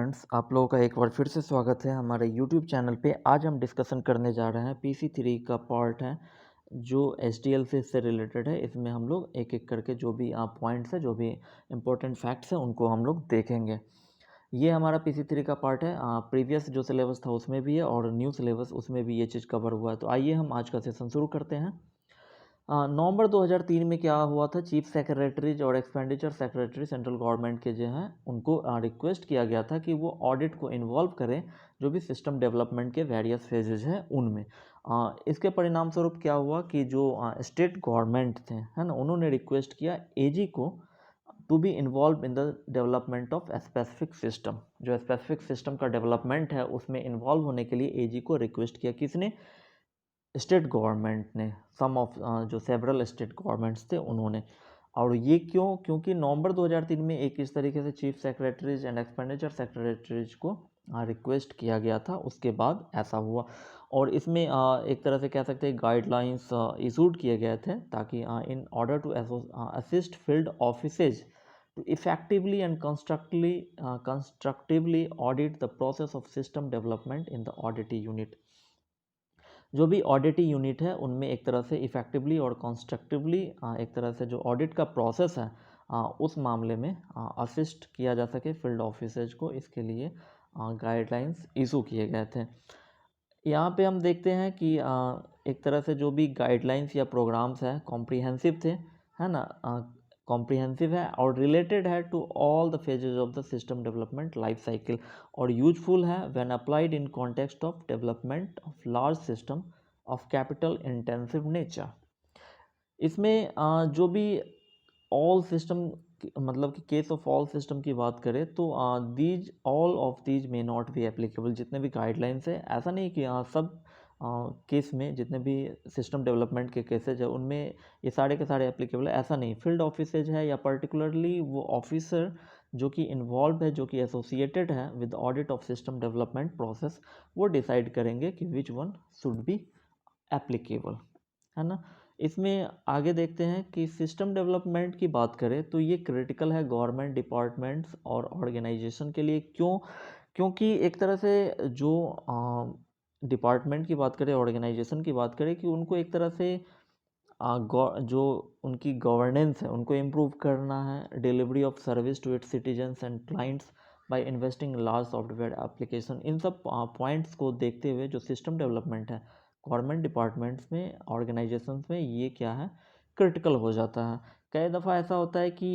Friends, आप लोगों का एक बार फिर से स्वागत है हमारे यूट्यूब चैनल पे। आज हम डिस्कशन करने जा रहे हैं PC3 का पार्ट है जो SDLC से रिलेटेड है। इसमें हम लोग एक एक करके जो भी पॉइंट्स है, जो भी इम्पोर्टेंट फैक्ट्स हैं, उनको हम लोग देखेंगे। ये हमारा PC3 का पार्ट है। प्रीवियस जो सिलेबस था उसमें भी है और न्यू सिलेबस उसमें भी ये चीज़ कवर हुआ है। तो आइए हम आज का सेशन शुरू करते हैं। नवंबर 2003 में क्या हुआ था, चीफ सेक्रेटरीज और एक्सपेंडिचर सेक्रेटरी सेंट्रल गवर्नमेंट के जो हैं उनको रिक्वेस्ट किया गया था कि वो ऑडिट को इन्वॉल्व करें जो भी सिस्टम डेवलपमेंट के वेरियस फेजेज हैं उनमें। इसके परिणाम स्वरूप क्या हुआ कि जो स्टेट गवर्नमेंट थे, है ना, उन्होंने रिक्वेस्ट किया एजी को to be involve in the development of specific system. जो स्पेसिफिक सिस्टम का डेवलपमेंट है उसमें इन्वॉल्व होने के लिए एजी को रिक्वेस्ट किया। किसने? स्टेट गवर्नमेंट ने। सम ऑफ जो सेवरल स्टेट गवर्नमेंट्स थे उन्होंने। और ये क्यों? क्योंकि नवंबर 2003 में एक इस तरीके से chief secretaries and expenditure secretaries को रिक्वेस्ट किया गया था, उसके बाद ऐसा हुआ। और इसमें एक तरह से कह सकते हैं गाइडलाइंस इशूड किए गए थे ताकि in order to assist field offices to effectively and constructively audit the process of system development in the audit unit। जो भी ऑडिट यूनिट है उनमें एक तरह से इफ़ेक्टिवली और कंस्ट्रक्टिवली एक तरह से जो ऑडिट का प्रोसेस है उस मामले में असिस्ट किया जा सके फील्ड ऑफिसर्स को, इसके लिए गाइडलाइंस इशू किए गए थे। यहाँ पे हम देखते हैं कि एक तरह से जो भी गाइडलाइंस या प्रोग्राम्स है कॉम्प्रिहेंसिव थे, है ना, कॉम्प्रिहेंसिव है और रिलेटेड है to all the phases of the system development life cycle और यूजफुल है when applied in context of development of large system of capital intensive nature. इसमें जो भी ऑल सिस्टम, मतलब कि केस ऑफ ऑल सिस्टम की बात करें तो these all of these may not be applicable. जितने भी गाइडलाइंस है, ऐसा नहीं कि सब केस में जितने भी सिस्टम डेवलपमेंट के केसेज है उनमें ये सारे के सारे एप्लीकेबल है, ऐसा नहीं। फील्ड ऑफिसेज है या पर्टिकुलरली वो ऑफिसर जो कि इन्वॉल्व है, जो कि एसोसिएटेड है with audit of system development process, वो डिसाइड करेंगे कि which one should be applicable, है ना। इसमें आगे देखते हैं कि सिस्टम डेवलपमेंट की बात करें तो ये क्रिटिकल है गवर्नमेंट डिपार्टमेंट्स और ऑर्गेनाइजेशन के लिए। क्यों? क्योंकि एक तरह से जो डिपार्टमेंट की बात करें, ऑर्गेनाइजेशन की बात करें, कि उनको एक तरह से जो उनकी गवर्नेंस है उनको इम्प्रूव करना है, delivery of service to its citizens and clients by investing large software application. इन सब पॉइंट्स को देखते हुए जो सिस्टम डेवलपमेंट है गवर्नमेंट डिपार्टमेंट्स में, ऑर्गेनाइजेशंस में, ये क्या है, क्रिटिकल हो जाता है। कई दफ़ा ऐसा होता है कि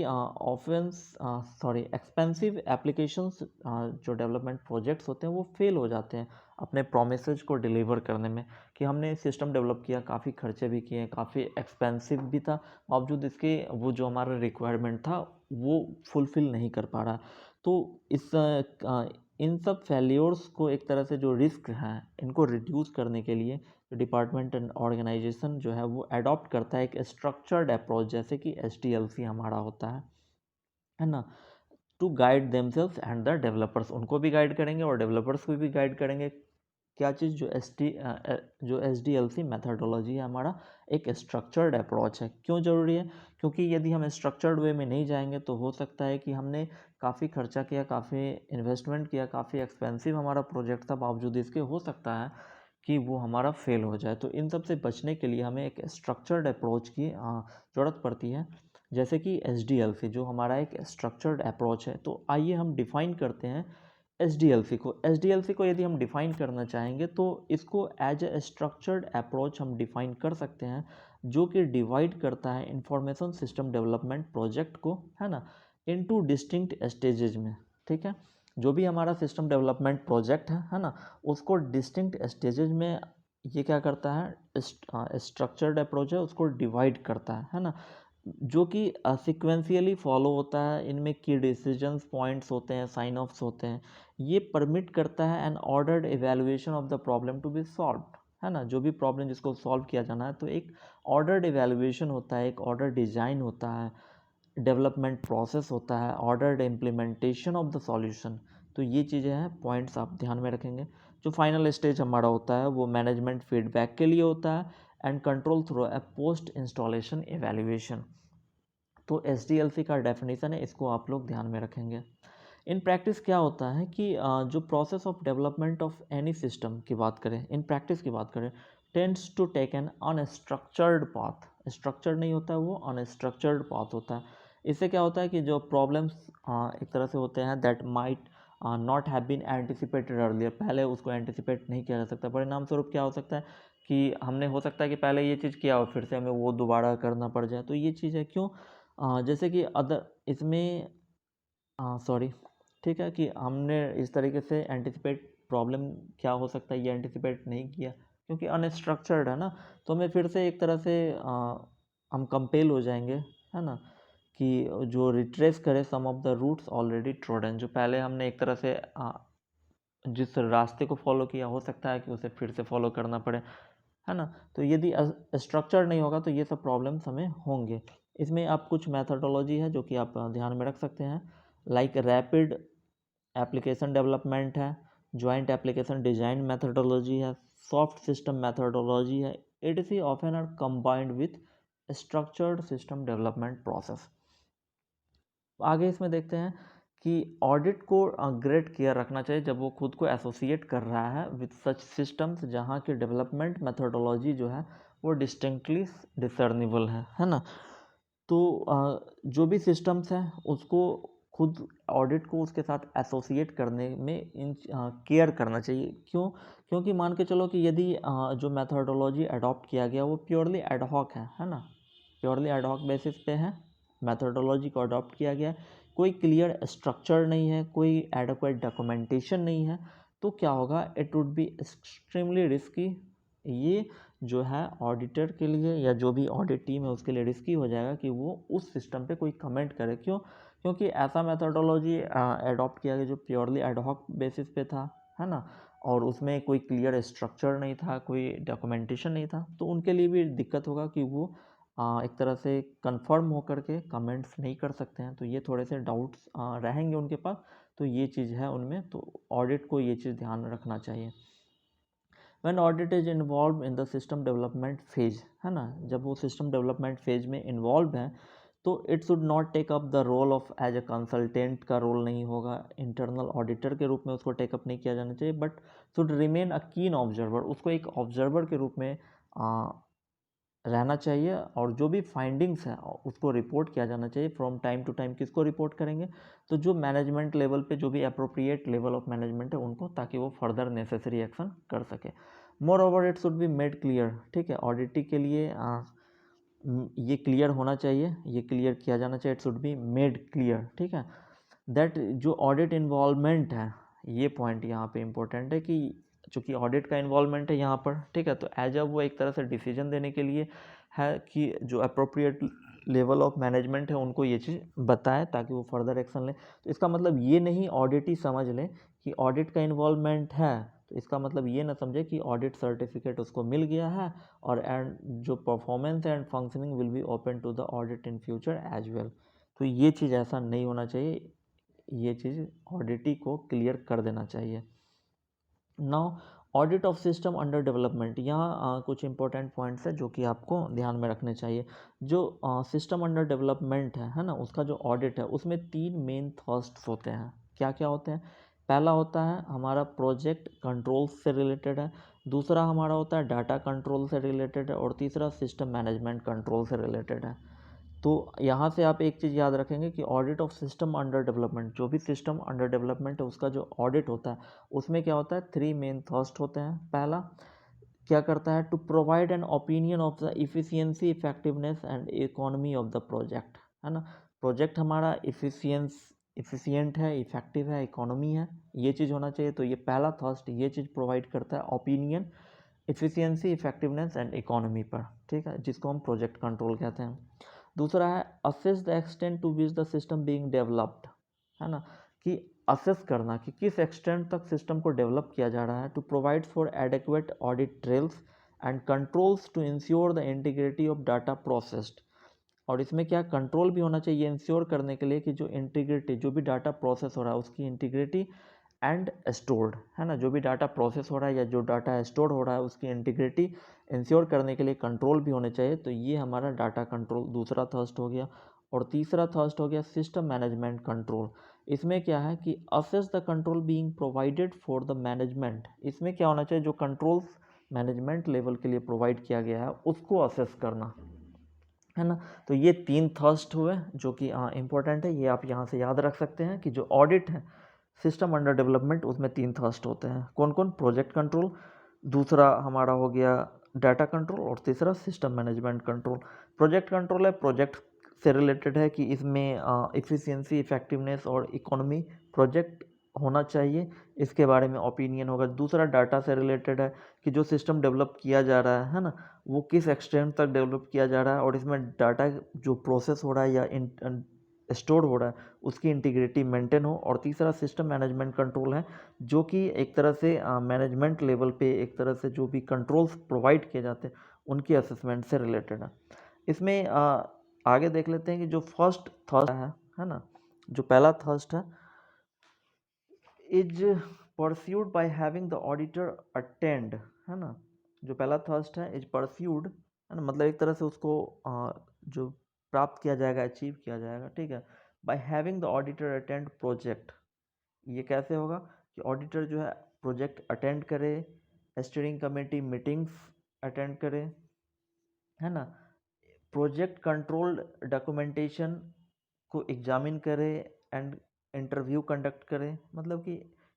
एक्सपेंसिव एप्लीकेशंस जो डेवलपमेंट प्रोजेक्ट्स होते हैं वो फेल हो जाते हैं अपने प्रोमिसेस को डिलीवर करने में, कि हमने सिस्टम डेवलप किया, काफ़ी खर्चे भी किए, काफ़ी एक्सपेंसिव भी था, बावजूद इसके वो जो हमारा रिक्वायरमेंट था वो फुलफ़िल नहीं कर पा रहा। तो इन सब फेल्योर्स को, एक तरह से जो रिस्क हैं, इनको रिड्यूस करने के लिए डिपार्टमेंट एंड ऑर्गेनाइजेशन जो है वो अडॉप्ट करता है एक स्ट्रक्चर्ड अप्रोच, जैसे कि SDLC हमारा होता है ना, to guide themselves and the developers. उनको भी गाइड करेंगे और डेवलपर्स को भी गाइड करेंगे। क्या चीज़? जो SDLC मेथडोलॉजी है हमारा, एक स्ट्रक्चर्ड अप्रोच है। क्यों ज़रूरी है? क्योंकि यदि हम स्ट्रक्चर्ड वे में नहीं जाएंगे तो हो सकता है कि हमने काफ़ी खर्चा किया, काफ़ी इन्वेस्टमेंट किया, काफ़ी एक्सपेंसिव हमारा प्रोजेक्ट था, बावजूद इसके हो सकता है कि वो हमारा फेल हो जाए। तो इन सब से बचने के लिए हमें एक स्ट्रक्चर्ड अप्रोच की ज़रूरत पड़ती है, जैसे कि SDLC जो हमारा एक स्ट्रक्चर्ड अप्रोच है। तो आइए हम डिफ़ाइन करते हैं SDLC को यदि हम डिफ़ाइन करना चाहेंगे तो इसको एज ए स्ट्रक्चर्ड अप्रोच हम डिफ़ाइन कर सकते हैं, जो कि डिवाइड करता है इंफॉर्मेशन सिस्टम डेवलपमेंट प्रोजेक्ट को, है ना, इनटू डिस्टिंक्ट स्टेजेज में। ठीक है, जो भी हमारा सिस्टम डेवलपमेंट प्रोजेक्ट है ना, उसको डिस्टिंक्ट स्टेजेज में ये क्या करता है, स्ट्रक्चर्ड अप्रोच है, उसको डिवाइड करता है ना, जो कि सिक्वेंशियली फॉलो होता है। इनमें की डिसीजंस पॉइंट्स होते हैं, साइन ऑफ्स होते हैं। ये परमिट करता है an ordered evaluation of the problem to be solved, है ना। जो भी प्रॉब्लम जिसको सॉल्व किया जाना है तो एक ऑर्डर्ड इवैल्यूएशन होता है, एक ऑर्डर डिजाइन होता है, डेवलपमेंट प्रोसेस होता है, ordered implementation of the solution. तो ये चीज़ें हैं, पॉइंट्स आप ध्यान में रखेंगे। जो फाइनल स्टेज हमारा होता है वो मैनेजमेंट फीडबैक के लिए होता है and control through a post installation evaluation. तो SDLC का डेफिनेशन है, इसको आप लोग ध्यान में रखेंगे। इन प्रैक्टिस क्या होता है कि जो process of development of any system की बात करें, इन प्रैक्टिस की बात करें, tends to take an unstructured path. Structured नहीं होता है, वो अनस्ट्रक्चर्ड पाथ होता है। इससे क्या होता है कि जो प्रॉब्लम्स एक तरह से होते हैं that might not have been anticipated earlier, पहले उसको एंटिसिपेट नहीं किया जा सकता। परिणाम स्वरूप क्या हो सकता है कि हमने हो सकता है कि पहले ये चीज़ किया हो, फिर से हमें वो दोबारा करना पड़ जाए। तो ये चीज़ है क्यों, जैसे कि अदर इसमें सॉरी, ठीक है, कि हमने इस तरीके से एंटिसिपेट प्रॉब्लम क्या हो सकता है ये एंटिसिपेट नहीं किया क्योंकि अनस्ट्रक्चर्ड है ना। तो हमें फिर से एक तरह से हम कंपेल हो जाएंगे, है ना, कि जो रिट्रेस करे some of the routes already trodden, जो पहले हमने एक तरह से जिस रास्ते को फॉलो किया हो सकता है कि उसे फिर से फॉलो करना पड़े, है ना। तो यदि स्ट्रक्चर नहीं होगा तो ये सब प्रॉब्लम्स हमें होंगे। इसमें आप कुछ मैथडोलॉजी है जो कि आप ध्यान में रख सकते हैं, लाइक रैपिड एप्लीकेशन डेवलपमेंट है, जॉइंट एप्लीकेशन डिजाइन मैथडोलॉजी है, सॉफ्ट सिस्टम मैथडोलॉजी है, etc often are combined with structured system development process. आगे इसमें देखते हैं कि ऑडिट को ग्रेट केयर रखना चाहिए जब वो खुद को एसोसिएट कर रहा है विथ सच सिस्टम्स जहाँ की डेवलपमेंट मेथोडोलॉजी जो है वो डिस्टिंक्टली डिसर्निबल है ना। तो जो भी सिस्टम्स हैं उसको खुद ऑडिट को उसके साथ एसोसिएट करने में इन केयर करना चाहिए। क्यों? क्योंकि मान के चलो कि यदि जो मेथोडोलॉजी अडॉप्ट किया गया वो प्योरली एडहॉक है ना, प्योरली एडहॉक बेसिस पे है, मेथोडोलॉजी को अडॉप्ट किया गया, कोई क्लियर स्ट्रक्चर नहीं है, कोई एडक्वेट डॉक्यूमेंटेशन नहीं है, तो क्या होगा, it would be extremely risky. ये जो है ऑडिटर के लिए या जो भी ऑडिट टीम है उसके लिए रिस्की हो जाएगा कि वो उस सिस्टम पे कोई कमेंट करे। क्यों? क्योंकि ऐसा मेथोडोलॉजी अडॉप्ट किया गया जो प्योरली एडहॉक बेसिस पे था, है ना, और उसमें कोई क्लियर स्ट्रक्चर नहीं था, कोई डॉक्यूमेंटेशन नहीं था, तो उनके लिए भी दिक्कत होगा कि वो एक तरह से कंफर्म होकर के कमेंट्स नहीं कर सकते हैं। तो ये थोड़े से डाउट्स रहेंगे उनके पास, तो ये चीज़ है उनमें, तो ऑडिट को ये चीज़ ध्यान रखना चाहिए। When audit is involve in the system development phase, है ना, जब वो सिस्टम डेवलपमेंट फेज में इन्वॉल्व है तो it should not take up the role of as a consultant का रोल नहीं होगा, इंटरनल ऑडिटर के रूप में उसको टेकअप नहीं किया जाना चाहिए, बट शुड रिमेन अ कीन ऑब्जर्वर, उसको एक ऑब्जर्वर के रूप में रहना चाहिए, और जो भी फाइंडिंग्स हैं उसको रिपोर्ट किया जाना चाहिए फ्रॉम टाइम टू टाइम। किसको रिपोर्ट करेंगे? तो जो मैनेजमेंट लेवल पे जो भी अप्रोप्रिएट लेवल ऑफ मैनेजमेंट है उनको, ताकि वो फर्दर नेसेसरी एक्शन कर सके। More over it should be made clear, ठीक है, ऑडिटिंग के लिए ये क्लियर होना चाहिए, ये क्लियर किया जाना चाहिए, it should be made clear, ठीक है, दैट जो ऑडिट इन्वॉल्वमेंट है, ये पॉइंट यहाँ पे इम्पोर्टेंट है कि चूँकि ऑडिट का इन्वॉल्वमेंट है यहाँ पर, ठीक है, तो एज अ वो एक तरह से डिसीजन देने के लिए है कि जो अप्रोप्रिएट लेवल ऑफ मैनेजमेंट है उनको ये चीज़ बताएं ताकि वो फर्दर एक्शन लें। तो इसका मतलब ये नहीं ऑडिट ही समझ लें कि ऑडिट का इन्वॉल्वमेंट है, तो इसका मतलब ये ना समझे कि ऑडिट सर्टिफिकेट उसको मिल गया है और एंड जो performance and functioning will be open to the audit in future as well. तो ये चीज़ ऐसा नहीं होना चाहिए, ये चीज़ ऑडिटी को क्लियर कर देना चाहिए। Now audit of system under development, यहाँ कुछ इंपॉर्टेंट पॉइंट्स है जो कि आपको ध्यान में रखने चाहिए। जो सिस्टम अंडर डेवलपमेंट है ना, उसका जो ऑडिट है उसमें 3 मेन थर्स्ट्स होते हैं। क्या क्या होते हैं? पहला होता है हमारा प्रोजेक्ट कंट्रोल से रिलेटेड है, दूसरा हमारा होता है डाटा कंट्रोल से रिलेटेड है, और तीसरा सिस्टम मैनेजमेंट कंट्रोल से रिलेटेड है। तो यहाँ से आप एक चीज़ याद रखेंगे कि audit of system under development, जो भी सिस्टम अंडर डेवलपमेंट है उसका जो ऑडिट होता है उसमें क्या होता है, 3 मेन थर्स्ट होते हैं। पहला क्या करता है, to provide an opinion of the efficiency, effectiveness and economy of the project, है ना, प्रोजेक्ट हमारा इफिशियंट है, इफेक्टिव है, इकोनॉमी है, ये चीज़ होना चाहिए। तो ये पहला थर्स्ट ये चीज़ प्रोवाइड करता है, opinion, efficiency, effectiveness and economy पर, ठीक है, जिसको हम प्रोजेक्ट कंट्रोल कहते हैं। दूसरा है assess the extent to which the system being developed, है ना, कि असेस करना कि किस एक्सटेंट तक सिस्टम को डेवलप किया जा रहा है। To provide for adequate audit trails and controls to ensure the integrity of data processed, और इसमें क्या कंट्रोल भी होना चाहिए इंश्योर करने के लिए कि जो इंटीग्रिटी, जो भी डाटा प्रोसेस हो रहा है उसकी इंटीग्रिटी एंड स्टोर्ड, है ना, जो भी डाटा प्रोसेस हो रहा है या जो डाटा स्टोर हो रहा है उसकी इंटीग्रिटी इंश्योर करने के लिए कंट्रोल भी होने चाहिए। तो ये हमारा डाटा कंट्रोल दूसरा थर्स्ट हो गया। और तीसरा थर्स्ट हो गया सिस्टम मैनेजमेंट कंट्रोल, इसमें क्या है कि assess the control being provided for the management. इसमें क्या होना चाहिए, जो कंट्रोल्स मैनेजमेंट लेवल के लिए प्रोवाइड किया गया है उसको असेस करना, है ना। तो ये 3 थर्स्ट हुए जो कि इम्पोर्टेंट है, ये आप यहाँ से याद रख सकते हैं कि जो ऑडिट है सिस्टम अंडर डेवलपमेंट उसमें 3 थर्स्ट होते हैं। कौन कौन? प्रोजेक्ट कंट्रोल, दूसरा हमारा हो गया डाटा कंट्रोल और तीसरा system management control. Project control है, प्रोजेक्ट से रिलेटेड है कि इसमें इफ़िशियंसी, इफेक्टिवनेस और इकोनॉमी प्रोजेक्ट होना चाहिए, इसके बारे में ओपिनियन होगा। दूसरा डाटा से रिलेटेड है कि जो सिस्टम डेवलप किया जा रहा है ना, वो किस एक्सटेंट तक डेवलप किया जा रहा है और इसमें डाटा जो प्रोसेस हो रहा है या स्टोर हो रहा है उसकी इंटीग्रिटी मेंटेन हो। और तीसरा सिस्टम मैनेजमेंट कंट्रोल है, जो कि एक तरह से मैनेजमेंट लेवल पे एक तरह से जो भी कंट्रोल्स प्रोवाइड किए जाते हैं उनकी असेसमेंट से रिलेटेड है। इसमें आगे देख लेते हैं कि जो फर्स्ट थर्स्ट है ना, जो पहला थर्स्ट है, is pursued by having the auditor attend, है ना। जो पहला थर्स्ट है इज परस्यूड, है ना, मतलब एक तरह से उसको जो प्राप्त किया जाएगा, अचीव किया जाएगा, ठीक है, bye having the auditor attend project. ये कैसे होगा कि ऑडिटर जो है प्रोजेक्ट अटेंड करे, स्टीयरिंग कमेटी मीटिंग्स अटेंड करे, है ना, प्रोजेक्ट कंट्रोल डॉक्यूमेंटेशन को एग्जामिन करे एंड इंटरव्यू कंडक्ट करे। मतलब कि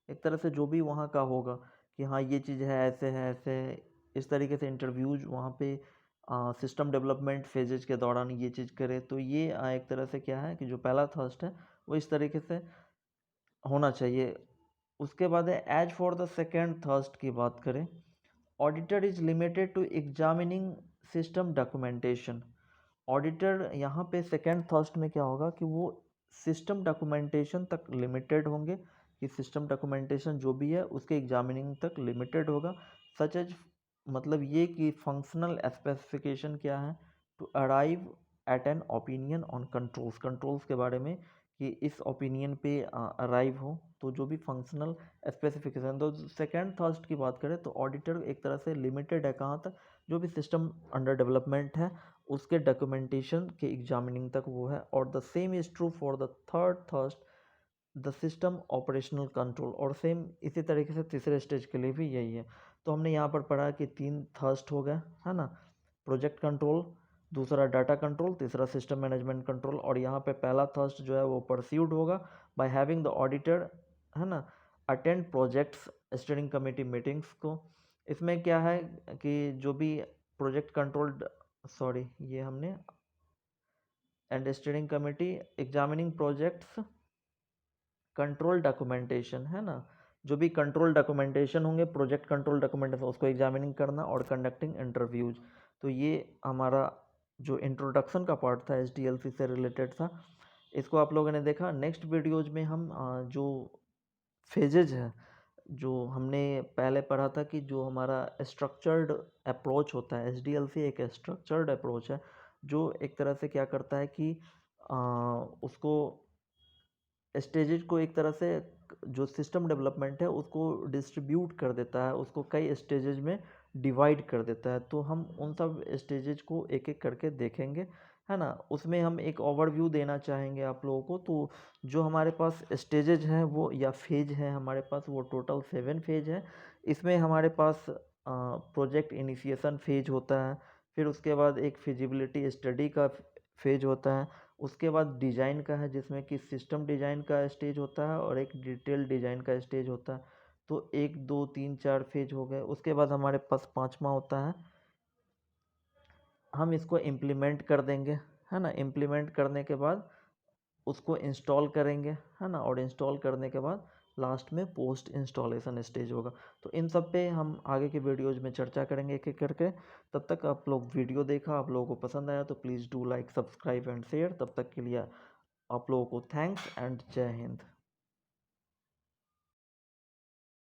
एक तरह से जो भी वहाँ का होगा कि हाँ ये चीज़ है ऐसे, इस तरीके से इंटरव्यूज वहाँ पे सिस्टम डेवलपमेंट फेजेज के दौरान ये चीज़ करे। तो ये एक तरह से क्या है कि जो पहला थर्स्ट है वो इस तरीके से होना चाहिए। उसके बाद है as for the second thrust की बात करें, auditor is limited to examining system documentation. Auditor यहाँ पे सेकेंड थर्स्ट में क्या होगा कि वो सिस्टम डॉक्यूमेंटेशन तक लिमिटेड होंगे, कि सिस्टम डॉक्यूमेंटेशन जो भी है उसके एग्जामिनिंग तक लिमिटेड होगा। सच एज, मतलब ये कि फंक्शनल स्पेसिफिकेशन क्या है, to arrive at an opinion on controls, controls के बारे में कि इस ओपिनियन पे अराइव हो। तो जो भी फंक्शनल स्पेसिफिकेशन, तो सेकेंड थर्स्ट की बात करें तो ऑडिटर एक तरह से लिमिटेड है कहाँ तक, जो भी सिस्टम अंडर डेवलपमेंट है उसके डॉक्यूमेंटेशन के एग्जामिनिंग तक वो है। और the same is true for the third thrust, the system operational control, और सेम इसी तरीके से तीसरे स्टेज के लिए भी यही है। तो हमने यहाँ पर पढ़ा कि 3 थर्स्ट हो गए, है ना, प्रोजेक्ट कंट्रोल, दूसरा डाटा कंट्रोल, तीसरा सिस्टम मैनेजमेंट कंट्रोल। और यहाँ पे पहला थर्स्ट जो है वो परस्यूड होगा बाय हैविंग द ऑडिटर, है ना, attend projects steering committee meetings को। इसमें क्या है कि जो भी प्रोजेक्ट कंट्रोल, सॉरी ये हमने and steering committee examining projects control documentation, है ना, जो भी कंट्रोल डॉक्यूमेंटेशन होंगे, प्रोजेक्ट कंट्रोल डॉक्यूमेंटेशन उसको एग्जामिनिंग करना और कंडक्टिंग इंटरव्यूज। तो ये हमारा जो इंट्रोडक्शन का पार्ट था एसडीएलसी से रिलेटेड था, इसको आप लोगों ने देखा। नेक्स्ट वीडियोज में हम जो फेजेज है, जो हमने पहले पढ़ा था कि जो हमारा स्ट्रक्चर्ड अप्रोच होता है, एसडीएलसी एक स्ट्रक्चर्ड अप्रोच है जो एक तरह से क्या करता है कि उसको स्टेजेज को एक तरह से, जो सिस्टम डेवलपमेंट है उसको डिस्ट्रीब्यूट कर देता है, उसको कई स्टेजेज में डिवाइड कर देता है। तो हम उन सब स्टेजेज को एक एक करके देखेंगे, है ना। उसमें हम एक ओवरव्यू देना चाहेंगे आप लोगों को। तो जो हमारे पास स्टेजेज हैं वो या फेज है हमारे पास, वो टोटल 7 फेज है। इसमें हमारे पास प्रोजेक्ट इनिशिएशन फेज होता है, फिर उसके बाद एक फिजिबिलिटी स्टडी का फेज होता है, उसके बाद डिज़ाइन का है जिसमें कि सिस्टम डिज़ाइन का स्टेज होता है और एक डिटेल डिज़ाइन का स्टेज होता है। तो 1 2 3 4 फेज हो गए। उसके बाद हमारे पास पाँचवा होता है, हम इसको इम्प्लीमेंट कर देंगे, है ना। इम्प्लीमेंट करने के बाद उसको इंस्टॉल करेंगे, है ना, और इंस्टॉल करने के बाद लास्ट में पोस्ट इंस्टॉलेशन स्टेज होगा। तो इन सब पे हम आगे के वीडियोज़ में चर्चा करेंगे एक एक करके। तब तक आप लोग वीडियो देखा, आप लोगों को पसंद आया तो please do like, subscribe and share. तब तक के लिए आप लोगों को थैंक्स एंड जय हिंद।